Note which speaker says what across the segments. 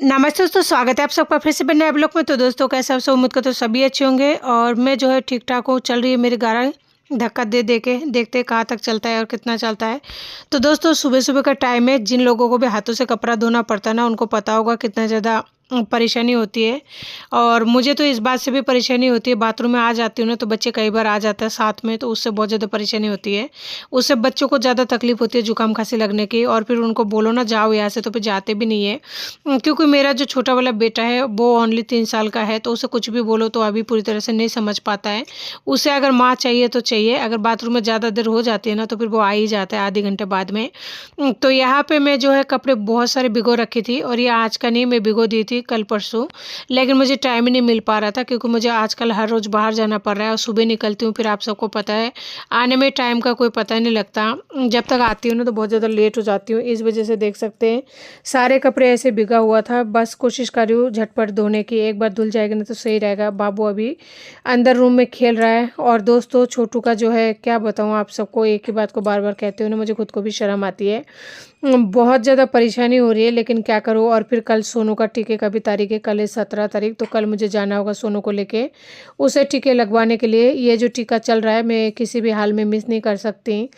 Speaker 1: नमस्ते दोस्तों, स्वागत है आप सबका फिर से बने नए ब्लॉग में। तो दोस्तों कैसे आप सब, उम्मीद करते हो सभी अच्छे होंगे और मैं जो है ठीक ठाक हूँ। चल रही है मेरी गाड़ी धक्का दे दे के, देखते हैं कहाँ तक चलता है और कितना चलता है। तो दोस्तों सुबह सुबह का टाइम है, जिन लोगों को भी हाथों से कपड़ा धोना पड़ता है ना, उनको पता होगा कितना ज़्यादा परेशानी होती है। और मुझे तो इस बात से भी परेशानी होती है, बाथरूम में आ जाती हूँ ना तो बच्चे कई बार आ जाते हैं साथ में, तो उससे बहुत ज़्यादा परेशानी होती है। उससे बच्चों को ज़्यादा तकलीफ होती है जुकाम खांसी लगने की, और फिर उनको बोलो ना जाओ यहाँ से तो फिर जाते भी नहीं है। क्योंकि मेरा जो छोटा वाला बेटा है वो ओनली 3 साल का है, तो उसे कुछ भी बोलो तो अभी पूरी तरह से नहीं समझ पाता है। उसे अगर माँ चाहिए तो चाहिए, अगर बाथरूम में ज़्यादा देर हो जाती है ना तो फिर वो आ ही जाता है आधे घंटे बाद में। तो यहाँ पे मैं जो है कपड़े बहुत सारे भिगो रखी थी, और ये आज का नहीं, मैं भिगो दी थी कल परसों। लेकिन मुझे टाइम ही नहीं मिल पा रहा था, क्योंकि मुझे आजकल हर रोज़ बाहर जाना पड़ रहा है और सुबह निकलती हूँ, फिर आप सबको पता है आने में टाइम का कोई पता ही नहीं लगता। जब तक आती हूँ ना तो बहुत ज़्यादा लेट हो जाती हूँ, इस वजह से देख सकते हैं सारे कपड़े ऐसे भिगा हुआ था। बस कोशिश कर रही हूँ झटपट धोने की, एक बार धुल जाएगा ना तो सही रहेगा। बाबू अभी अंदर रूम में खेल रहा है। और दोस्तों छोटू का जो है क्या बताऊँ आप सबको, एक ही बात को बार बार कहते हुए ना मुझे खुद को भी शर्म आती है। बहुत ज़्यादा परेशानी हो रही है, लेकिन क्या करूँ। और फिर कल सोनू का टीके का भी तारीख है, कल है 17 तारीख, तो कल मुझे जाना होगा सोनू को लेके उसे टीके लगवाने के लिए। ये जो टीका चल रहा है मैं किसी भी हाल में मिस नहीं कर सकती।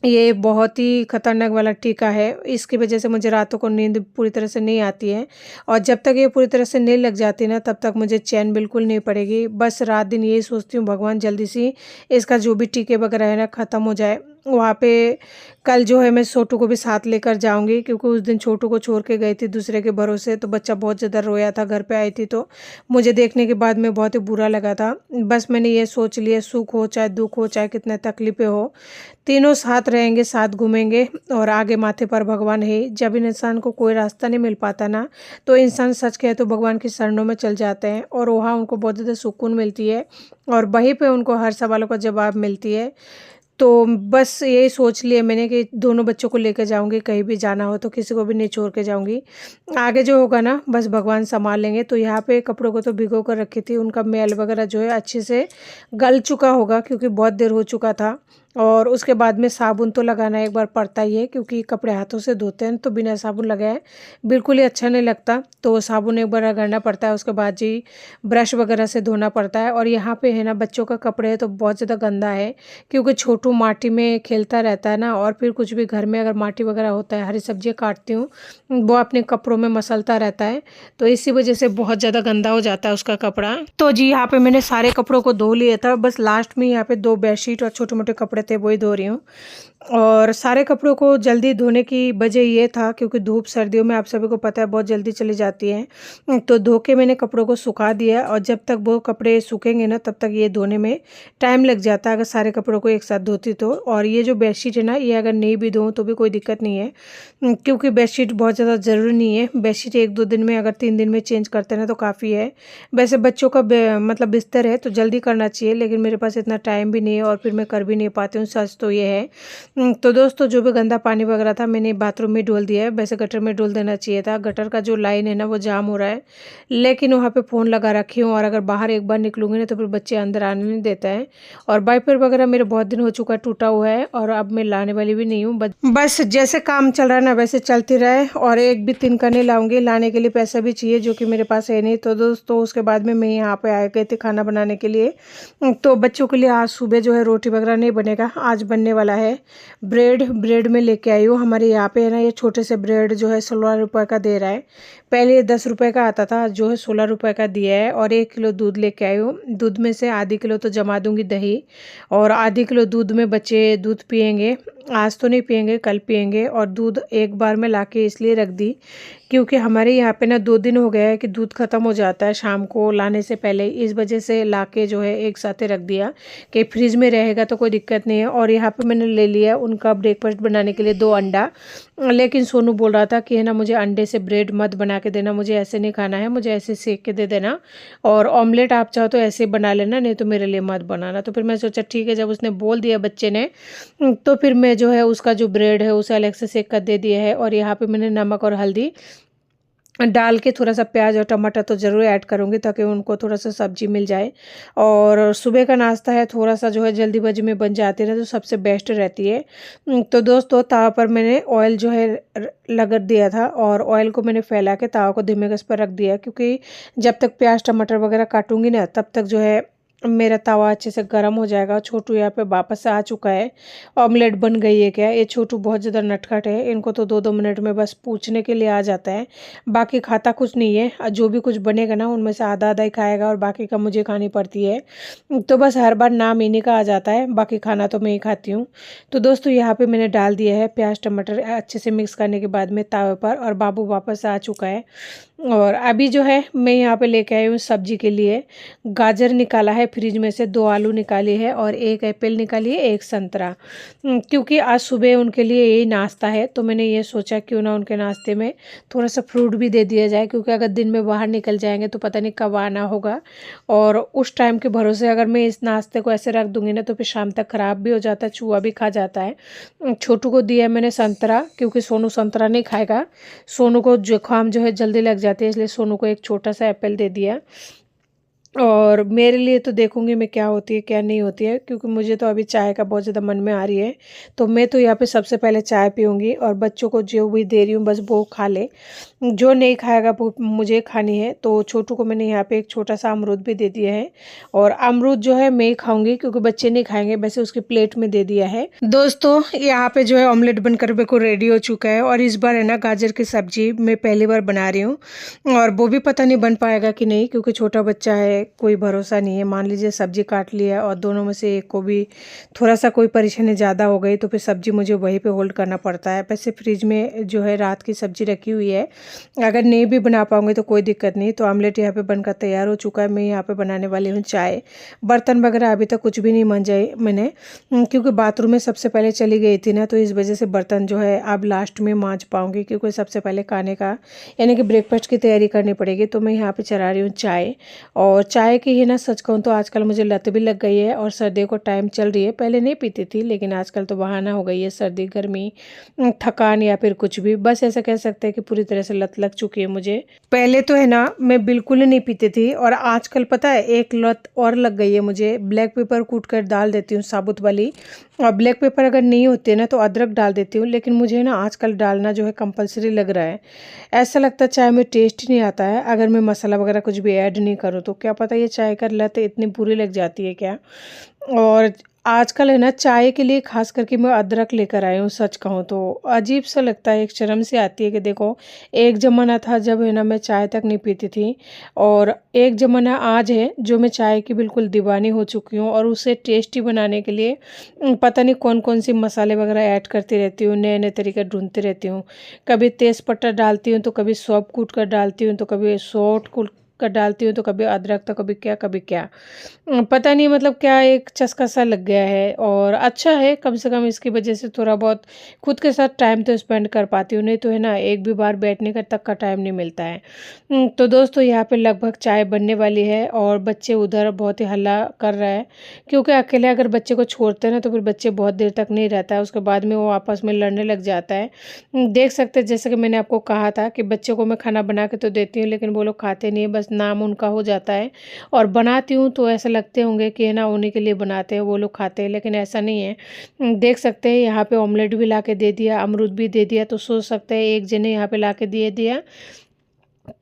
Speaker 1: ये बहुत ही खतरनाक वाला टीका है, इसकी वजह से मुझे रातों को नींद पूरी तरह से नहीं आती है। और जब तक ये पूरी तरह से नहीं लग जाती ना तब तक मुझे चैन बिल्कुल नहीं पड़ेगी। बस रात दिन यही सोचती हूँ भगवान जल्दी से इसका जो भी टीके वगैरह है ना ख़त्म हो जाए। वहाँ पे कल जो है मैं छोटू को भी साथ लेकर जाऊंगी, क्योंकि उस दिन छोटू को छोड़ के गई थी दूसरे के भरोसे, तो बच्चा बहुत ज़्यादा रोया था। घर पे आई थी तो मुझे देखने के बाद में बहुत ही बुरा लगा था। बस मैंने ये सोच लिया, सुख हो चाहे दुख हो चाहे कितने तकलीफें हो, तीनों साथ रहेंगे, साथ घूमेंगे और आगे माथे पर भगवान है। जब इन इंसान को कोई रास्ता नहीं मिल पाता ना तो इंसान सच कहे तो भगवान की शरणों में चल जाते हैं, और वहाँ उनको बहुत ज़्यादा सुकून मिलती है और वहीं पे उनको हर सवालों का जवाब मिलती है। तो बस यही सोच लिया मैंने कि दोनों बच्चों को लेकर जाऊंगी, कहीं भी जाना हो तो किसी को भी नहीं छोड़ के जाऊंगी। आगे जो होगा ना बस भगवान संभाल लेंगे। तो यहाँ पे कपड़ों को तो भिगो कर रखी थी, उनका मैल वगैरह जो है अच्छे से गल चुका होगा, क्योंकि बहुत देर हो चुका था। और उसके बाद में साबुन तो लगाना एक बार पड़ता ही है, क्योंकि कपड़े हाथों से धोते हैं तो बिना साबुन लगाए बिल्कुल ही अच्छा नहीं लगता, तो साबुन एक बार रगड़ना पड़ता है। उसके बाद जी ब्रश वगैरह से धोना पड़ता है। और यहाँ पे है ना बच्चों का कपड़े है तो बहुत ज़्यादा गंदा है, क्योंकि छोटू माटी में खेलता रहता है ना, और फिर कुछ भी घर में अगर माटी वगैरह होता है, हरी सब्जियाँ काटती हूँ वो अपने कपड़ों में मसलता रहता है, तो इसी वजह से बहुत ज़्यादा गंदा हो जाता है उसका कपड़ा। तो जी यहाँ पे मैंने सारे कपड़ों को धो लिया था, बस लास्ट में यहाँ पे 2 बेडशीट और छोटे मोटे कपड़े थे वही धो रही हूँ। और सारे कपड़ों को जल्दी धोने की वजह ये था क्योंकि धूप सर्दियों में आप सभी को पता है बहुत जल्दी चली जाती है। तो धो के मैंने कपड़ों को सुखा दिया, और जब तक वो कपड़े सूखेंगे ना तब तक ये धोने में टाइम लग जाता है अगर सारे कपड़ों को एक साथ धोती तो। और ये जो बेडशीट है ना, ये अगर नहीं भी धोऊँ तो भी कोई दिक्कत नहीं है, क्योंकि बेडशीट बहुत ज़्यादा ज़रूरी नहीं है। बेडशीट 1-2 दिन में, अगर 3 दिन में चेंज करते हैं ना तो काफ़ी है। वैसे बच्चों का मतलब बिस्तर है तो जल्दी करना चाहिए, लेकिन मेरे पास इतना टाइम भी नहीं है और फिर मैं कर भी नहीं पाती हूँ, सच तो ये है। तो दोस्तों जो भी गंदा पानी वगैरह था मैंने बाथरूम में डोल दिया है, वैसे गटर में डोल देना चाहिए था। गटर का जो लाइन है ना वो जाम हो रहा है, लेकिन वहाँ पे फ़ोन लगा रखी हूँ, और अगर बाहर एक बार निकलूंगी ना तो फिर बच्चे अंदर आने नहीं देता है। और वाइपर वगैरह मेरे बहुत दिन हो चुका है, टूटा हुआ है, और अब मैं लाने वाली भी नहीं हूँ। बस जैसे काम चल रहा है ना वैसे चलती रहे, और एक भी तिनका नहीं लाऊंगी, लाने के लिए पैसा भी चाहिए जो कि मेरे पास है नहीं। तो दोस्तों उसके बाद में मैं यहाँ पे आ गई थी खाना बनाने के लिए। तो बच्चों के लिए आज सुबह जो है रोटी वगैरह नहीं बनेगा, आज बनने वाला है ब्रेड में लेके आई हूँ। हमारे यहाँ पे है ना ये छोटे से ब्रेड जो है 16 रुपये का दे रहा है, पहले ये 10 रुपये का आता था, जो है 16 रुपये का दिया है। और 1 किलो दूध लेके आई हूँ, दूध में से आधी किलो तो जमा दूंगी दही, और आधी किलो दूध में बच्चे दूध पियेंगे। आज तो नहीं पियेंगे, कल पियेंगे। और दूध एक बार में लाके इसलिए रख दी क्योंकि हमारे यहाँ पे ना 2 दिन हो गया है कि दूध ख़त्म हो जाता है शाम को लाने से पहले, इस वजह से लाके जो है एक साथ रख दिया कि फ्रिज में रहेगा तो कोई दिक्कत नहीं है। और यहाँ पे मैंने ले लिया उनका ब्रेकफास्ट बनाने के लिए 2 अंडा, लेकिन सोनू बोल रहा था कि है ना मुझे अंडे से ब्रेड मत बना के देना, मुझे ऐसे नहीं खाना है, मुझे ऐसे सेक के दे देना, और ऑमलेट आप चाहो तो ऐसे बना लेना, नहीं तो मेरे लिए मत बनाना। तो फिर मैं सोचा ठीक है, जब उसने बोल दिया बच्चे ने तो फिर मैं जो है उसका जो ब्रेड है उसे अलग से सेक कर दे दिया है। और यहाँ पे मैंने नमक और हल्दी डाल के थोड़ा सा प्याज और टमाटर तो ज़रूर ऐड करूँगी ताकि उनको थोड़ा सा सब्जी मिल जाए। और सुबह का नाश्ता है थोड़ा सा जो है जल्दीबाजी में बन जाती है ना, तो सबसे बेस्ट रहती है। तो दोस्तों तवा पर मैंने ऑयल जो है रगड़ दिया था और ऑयल को मैंने फैला के तवा को धीमे गैस पर रख दिया, क्योंकि जब तक प्याज टमाटर वगैरह काटूंगी ना तब तक जो है मेरा तवा अच्छे से गर्म हो जाएगा। छोटू यहाँ पे वापस से आ चुका है। ऑमलेट बन गई है क्या? ये छोटू बहुत ज़्यादा नटखट है, इनको तो 2-2 मिनट में बस पूछने के लिए आ जाता है, बाकी खाता कुछ नहीं है। जो भी कुछ बनेगा ना उनमें से आधा आधा ही खाएगा और बाकी का मुझे खानी पड़ती है। तो बस हर बार नाम इन्हीं का आ जाता है, बाकी खाना तो मैं ही खाती हूँ। तो दोस्तों यहाँ पे मैंने डाल दिया है प्याज टमाटर अच्छे से मिक्स करने के बाद में तवे पर, और बाबू वापस आ चुका है। और अभी जो है मैं यहाँ पे लेके आई हूँ सब्जी के लिए गाजर निकाला है फ्रिज में से, 2 आलू निकाली है और 1 एप्पल निकाली है, 1 संतरा। क्योंकि आज सुबह उनके लिए यही नाश्ता है, तो मैंने ये सोचा क्यों ना उनके नाश्ते में थोड़ा सा फ्रूट भी दे दिया जाए, क्योंकि अगर दिन में बाहर निकल जाएंगे तो पता नहीं कब आना होगा। और उस टाइम के भरोसे अगर मैं इस नाश्ते को ऐसे रख दूंगी ना तो फिर शाम तक ख़राब भी हो जाता है, चूहा भी खा जाता है। छोटू को दिया मैंने संतरा, क्योंकि सोनू संतरा नहीं खाएगा। सोनू को जुकाम जो है जल्दी लग जाती है, इसलिए सोनू को एक छोटा सा एप्पल दे दिया। और मेरे लिए तो देखूंगी मैं क्या होती है क्या नहीं होती है, क्योंकि मुझे तो अभी चाय का बहुत ज़्यादा मन में आ रही है। तो मैं तो यहाँ पे सबसे पहले चाय पीऊँगी और बच्चों को जो भी दे रही हूँ बस वो खा ले, जो नहीं खाएगा वो मुझे खानी है। तो छोटू को मैंने यहाँ पे एक छोटा सा अमरूद भी दे दिया है, और अमरूद जो है मैं ही खाऊंगी क्योंकि बच्चे नहीं खाएंगे, वैसे उसकी प्लेट में दे दिया है। दोस्तों यहाँ पे जो है ऑमलेट बनकर बिल्कुल रेडी हो चुका है, और इस बार है ना गाजर की सब्जी मैं पहली बार बना रही हूँ, और वो भी पता नहीं बन पाएगा कि नहीं, क्योंकि छोटा बच्चा है, कोई भरोसा नहीं है। मान लीजिए सब्जी काट लिया और दोनों में से एक को भी थोड़ा सा कोई परेशानी ज़्यादा हो गई तो फिर सब्जी मुझे वहीं पे होल्ड करना पड़ता है। वैसे फ्रिज में जो है रात की सब्जी रखी हुई है, अगर नहीं भी बना पाऊंगी तो कोई दिक्कत नहीं। तो ऑमलेट यहाँ पे बनकर तैयार हो चुका है। मैं यहाँ पे बनाने वाली हूँ चाय। बर्तन वगैरह अभी तक कुछ भी नहीं मंजाए मैंने, क्योंकि बाथरूम में सबसे पहले चली गई थी ना, तो इस वजह से बर्तन जो है अब लास्ट में मांज पाऊंगी, क्योंकि सबसे पहले खाने का यानी कि ब्रेकफास्ट की तैयारी करनी पड़ेगी। तो मैं यहाँ पे चला रही हूँ चाय। और चाय की ही ना सच कहूँ तो आजकल मुझे लत भी लग गई है, और सर्दियों को टाइम चल रही है। पहले नहीं पीती थी, लेकिन आजकल तो बहाना हो गई है, सर्दी गर्मी थकान या फिर कुछ भी, बस ऐसा कह सकते हैं कि पूरी तरह से लत लग चुकी है मुझे। पहले तो है ना मैं बिल्कुल ही नहीं पीती थी, और आजकल पता है एक लत और लग गई है मुझे। ब्लैक पेपर कूट कर डाल देती हूँ साबुत वाली, और ब्लैक पेपर अगर नहीं होती है ना तो अदरक डाल देती हूँ, लेकिन मुझे ना आजकल डालना जो है कंपलसरी लग रहा है। ऐसा लगता है चाय में टेस्ट ही नहीं आता है अगर मैं मसाला वगैरह कुछ भी ऐड नहीं करूँ, तो क्या पता ये चाय कर लत इतनी बुरी लग जाती है क्या। और आजकल है ना चाय के लिए खास करके मैं अदरक लेकर आई हूँ। सच कहूँ तो अजीब सा लगता है, एक शर्म सी आती है कि देखो एक ज़माना था जब है ना मैं चाय तक नहीं पीती थी, और एक ज़माना आज है जो मैं चाय की बिल्कुल दीवानी हो चुकी हूँ। और उसे टेस्टी बनाने के लिए पता नहीं कौन कौन सी मसाले वगैरह ऐड करती रहती हूँ, नए नए तरीके ढूंढती रहती हूँ। कभी तेज़पत्ता डालती हूँ, तो कभी सौंफ कूट कर डालती हूँ, तो कभी सौंठ कूट कर डालती हूँ, तो कभी अदरक, तो कभी क्या कभी क्या। पता नहीं मतलब क्या एक चस्का सा लग गया है। और अच्छा है, कम से कम इसकी वजह से थोड़ा बहुत खुद के साथ टाइम तो स्पेंड कर पाती हूँ, नहीं तो है ना एक भी बार बैठने का तक का टाइम नहीं मिलता है। तो दोस्तों यहाँ पे लगभग चाय बनने वाली है, और बच्चे उधर बहुत ही हल्ला कर रहा है, क्योंकि अकेले अगर बच्चे को छोड़ते हैं ना तो फिर बच्चे बहुत देर तक नहीं रहता है, उसके बाद में वो आपस में लड़ने लग जाता है। देख सकते हैं जैसे कि मैंने आपको कहा था कि बच्चों को मैं खाना बना के तो देती हूँ, लेकिन वो लोग खाते नहीं है, बस नाम उनका हो जाता है। और बनाती हूँ तो ऐसा लगते होंगे कि है ना उन्हीं के लिए बनाते हैं, वो लोग खाते हैं, लेकिन ऐसा नहीं है। देख सकते हैं यहाँ पे ऑमलेट भी ला के दे दिया, अमरूद भी दे दिया, तो सोच सकते हैं एक जने यहाँ पे ला के दे दिया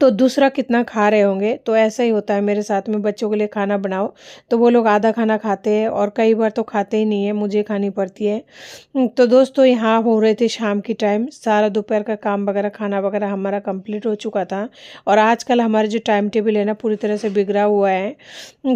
Speaker 1: तो दूसरा कितना खा रहे होंगे। तो ऐसा ही होता है मेरे साथ में, बच्चों के लिए खाना बनाओ तो वो लोग आधा खाना खाते हैं, और कई बार तो खाते ही नहीं है, मुझे खानी पड़ती है। तो दोस्तों यहाँ हो रहे थे शाम की टाइम, सारा दोपहर का काम वगैरह खाना वगैरह हमारा कंप्लीट हो चुका था। और आजकल हमारे जो टाइम टेबल है ना पूरी तरह से बिगड़ा हुआ है।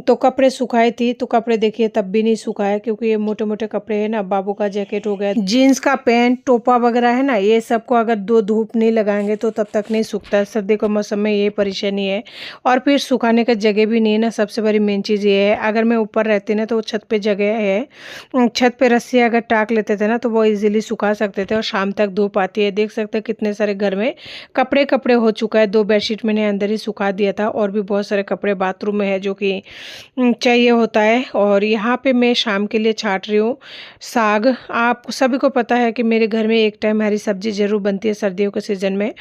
Speaker 1: तो कपड़े सुखाई थी, तो कपड़े देखिए तब भी नहीं सुखाए, क्योंकि ये मोटे मोटे कपड़े हैं ना, बाबू का जैकेट हो गया, जीन्स का पैंट, टोपा वगैरह है ना, ये सबको अगर दो धूप नहीं लगाएंगे तो तब तक नहीं सूखता। सर्दी के मौसम में ये परेशानी है। और फिर सुखाने का जगह भी नहीं है ना, सबसे बड़ी मेन चीज़ ये है। अगर मैं ऊपर रहती ना तो छत पे जगह है, छत पे रस्सी अगर टाक लेते थे ना तो वो इजीली सुखा सकते थे, और शाम तक धूप आती है। देख सकते हैं कितने सारे घर में कपड़े कपड़े हो चुका है। 2 बेडशीट मैंने अंदर ही सुखा दिया था, और भी बहुत सारे कपड़े बाथरूम में है जो कि चाहिए होता है। और यहाँ पे मैं शाम के लिए छाट रही हूँ साग। आप सभी को पता है कि मेरे घर में एक टाइम हरी सब्जी ज़रूर बनती है सर्दियों के सीज़न में।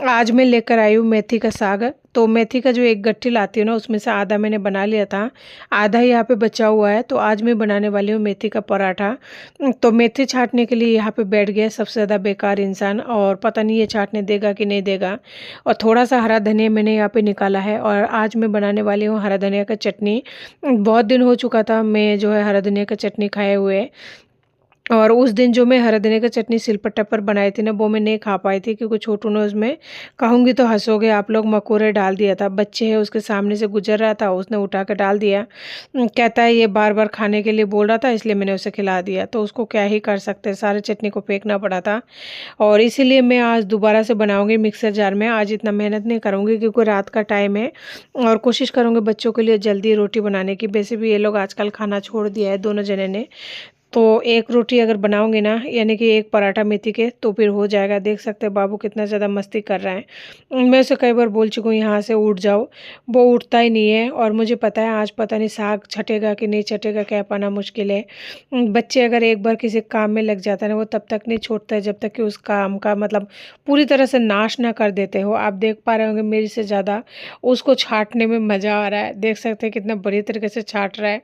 Speaker 1: आज मैं लेकर आई हूँ मेथी का साग। तो मेथी का जो एक गट्ठी लाती हूँ ना, उसमें से आधा मैंने बना लिया था, आधा यहाँ पे बचा हुआ है। तो आज मैं बनाने वाली हूँ मेथी का पराठा। तो मेथी छाँटने के लिए यहाँ पे बैठ गया सबसे ज़्यादा बेकार इंसान, और पता नहीं ये छाँटने देगा कि नहीं देगा। और थोड़ा सा हरा धनिया मैंने यहाँ पे निकाला है, और आज मैं बनाने वाली हूँ हरा धनिया का चटनी। बहुत दिन हो चुका था मैं जो है हरा धनिया का चटनी खाए हुए। और उस दिन जो मैं हरा धनिया का चटनी सिलपट्टा पर बनाई थी ना, वो मैं नहीं खा पाई थी, क्योंकि छोटू ने उसमें, कहूँगी तो हँसोगे आप लोग, मकोड़े डाल दिया था। बच्चे है उसके सामने से गुजर रहा था, उसने उठा कर डाल दिया। कहता है ये बार बार खाने के लिए बोल रहा था, इसलिए मैंने उसे खिला दिया। तो उसको क्या ही कर सकते, सारे चटनी को फेंकना पड़ा था। और इसीलिए मैं आज दोबारा से बनाऊँगी मिक्सर जार में। आज इतना मेहनत नहीं करूँगी, क्योंकि रात का टाइम है, और कोशिश करूँगी बच्चों के लिए जल्दी रोटी बनाने की। वैसे भी ये लोग आजकल खाना छोड़ दिया है दोनों जने ने। तो एक रोटी अगर बनाऊंगी ना, यानी कि एक पराठा मेथी के, तो फिर हो जाएगा। देख सकते हैं बाबू कितना ज़्यादा मस्ती कर रहा है। मैं उसे कई बार बोल चुकी हूँ यहाँ से उठ जाओ, वो उठता ही नहीं है। और मुझे पता है आज पता नहीं साग छटेगा कि नहीं छटेगा, कह पाना मुश्किल है। बच्चे अगर एक बार किसी काम में लग जाता है ना, वो तब तक नहीं छोड़ता है जब तक कि उस काम का मतलब पूरी तरह से नाश ना कर देते हो। आप देख पा रहे होंगे मेरे से ज़्यादा उसको छाँटने में मज़ा आ रहा है। देख सकते हैं कितना बढ़िया तरीके से छाँट रहा है।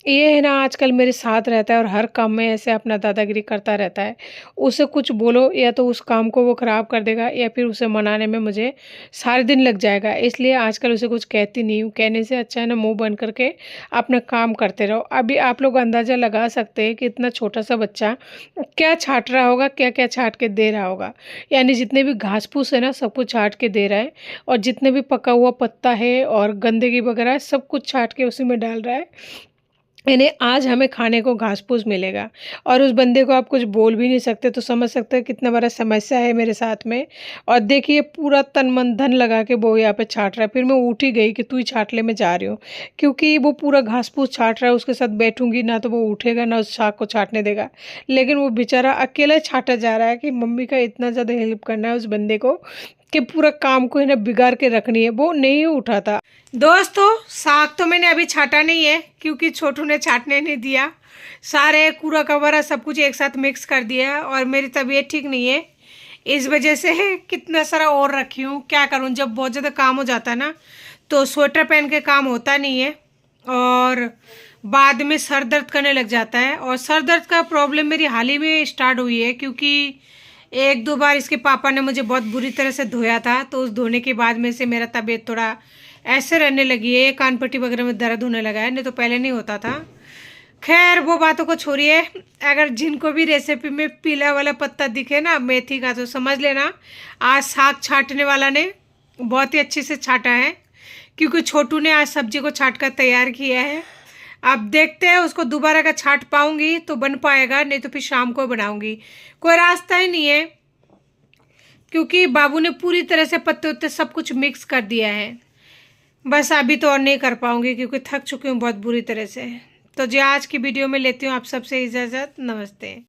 Speaker 1: ये है ना, आजकल मेरे साथ रहता है और हर काम में ऐसे अपना दादागिरी करता रहता है। उसे कुछ बोलो या तो उस काम को वो ख़राब कर देगा, या फिर उसे मनाने में मुझे सारे दिन लग जाएगा। इसलिए आजकल उसे कुछ कहती नहीं हूँ। कहने से अच्छा है ना, मुँह बंद करके अपना काम करते रहो। अभी आप लोग अंदाज़ा लगा सकते हैं कि इतना छोटा-सा बच्चा क्या छाँट रहा होगा, क्या-क्या छाँट के दे रहा होगा। यानी जितने भी घास-फूस है ना, सब कुछ छाँट के दे रहा है, और जितने भी पका हुआ पत्ता है और गंदगी वगैरह सब कुछ छाँट के उसी में डाल रहा है। यानी आज हमें खाने को घास-फूस मिलेगा, और उस बंदे को आप कुछ बोल भी नहीं सकते। तो समझ सकते हैं कितना बड़ा समस्या है मेरे साथ में। और देखिए पूरा तन मन धन लगा के वो यहाँ पे छाँट रहा है। फिर मैं उठ ही गई कि तू ही छाँट ले, मैं जा रही हूँ। क्योंकि वो पूरा घास-फूस छाँट रहा है, उसके साथ बैठूँगी ना तो वो उठेगा ना उस साग को छाँटने देगा। लेकिन वो बेचारा अकेला छाँटा जा रहा है कि मम्मी का इतना ज़्यादा हेल्प करना है उस बंदे को, कि पूरा काम को है ना बिगाड़ के रखनी है। वो नहीं उठाता। दोस्तों साग तो मैंने अभी छाटा नहीं है, क्योंकि छोटू ने छाटने नहीं दिया। सारे कूड़ा कबाड़ा सब कुछ एक साथ मिक्स कर दिया है, और मेरी तबीयत ठीक नहीं है, इस वजह से कितना सारा और रखी हूँ। क्या करूँ, जब बहुत ज़्यादा काम हो जाता है ना, तो स्वेटर पहन के काम होता नहीं है, और बाद में सर दर्द करने लग जाता है। और सर दर्द का प्रॉब्लम मेरी हाल ही में स्टार्ट हुई है, क्योंकि एक दो बार इसके पापा ने मुझे बहुत बुरी तरह से धोया था। तो उस धोने के बाद में से मेरा तबीयत थोड़ा ऐसे रहने लगी है, कान पट्टी वगैरह में दर्द होने लगा है, नहीं तो पहले नहीं होता था। खैर वो बातों को छोड़िए। अगर जिनको भी रेसिपी में पीला वाला पत्ता दिखे ना मेथी का, तो समझ लेना आज साग छाँटने वाला ने बहुत ही अच्छे से छाँटा है, क्योंकि छोटू ने आज सब्जी को छाँट कर तैयार किया है। अब देखते हैं उसको दोबारा अगर छाँट पाऊंगी तो बन पाएगा, नहीं तो फिर शाम को बनाऊंगी। कोई रास्ता ही नहीं है, क्योंकि बाबू ने पूरी तरह से पत्ते उत्ते सब कुछ मिक्स कर दिया है। बस अभी तो और नहीं कर पाऊंगी, क्योंकि थक चुकी हूँ बहुत बुरी तरह से। तो जी आज की वीडियो में लेती हूँ आप सबसे इजाज़त। नमस्ते।